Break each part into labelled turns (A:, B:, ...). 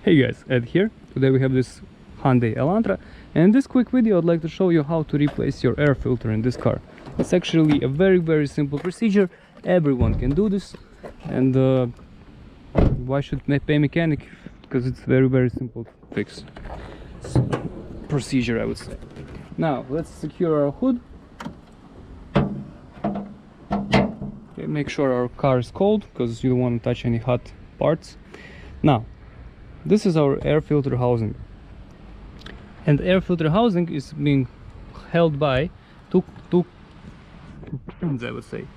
A: Hey guys, Ed here. Today we have this Hyundai Elantra, and in this quick video I'd like to show you how to replace your air filter in this car. It's actually a very simple procedure. Everyone can do this, and why should pay mechanic? Because it's very simple to fix procedure, I would say. Now let's secure our hood. Okay, make sure our car is cold because you don't want to touch any hot parts. Now this is our air filter housing, and air filter housing is being held by two pins, I would say.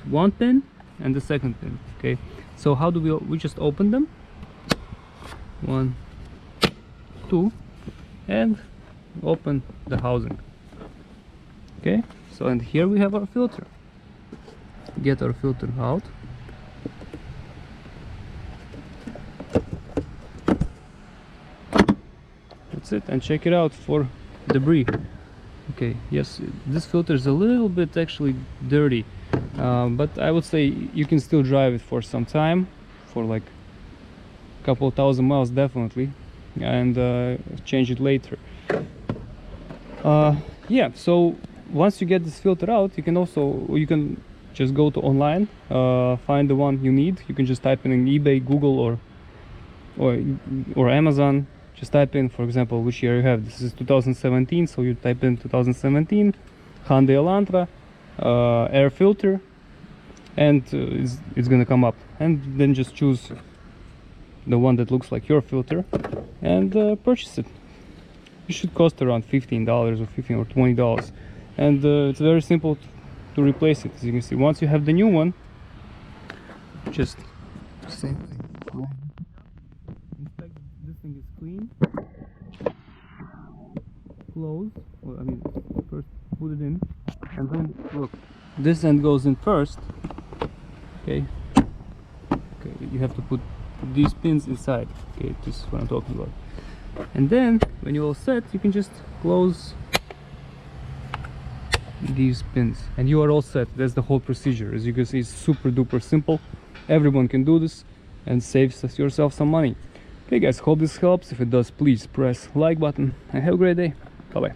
A: One pin and the second pin. Okay, so how do we just open them? 1, 2, and open the housing. Okay, so and here we have our filter. Get our filter out. That's it, and check it out for debris. Okay, yes, this filter is a little bit actually dirty, but I would say you can still drive it for some time, for like a couple thousand miles definitely, and change it later. Yeah, so once you get this filter out, you can just go to online, find the one you need. You can just type in eBay, Google, or Amazon. Just type in, for example, which year you have. This is 2017, so you type in 2017 Hyundai Elantra air filter, and it's gonna come up. And then just choose the one that looks like your filter and purchase it. It should cost around $15 or $15 or $20, and it's very simple to replace it. As you can see, once you have the new one, just same thing. Inspect this thing is clean. Close. Well, I mean, first put it in, and then look. This end goes in first. Okay. Okay. You have to put these pins inside. Okay, this is what I'm talking about. And then when you're all set, you can just close these pins and you are all set. That's the whole procedure. As you can see, it's super duper simple. Everyone can do this and saves yourself some money. Okay guys, hope this helps. If it does, please press like button and have a great day. Bye bye.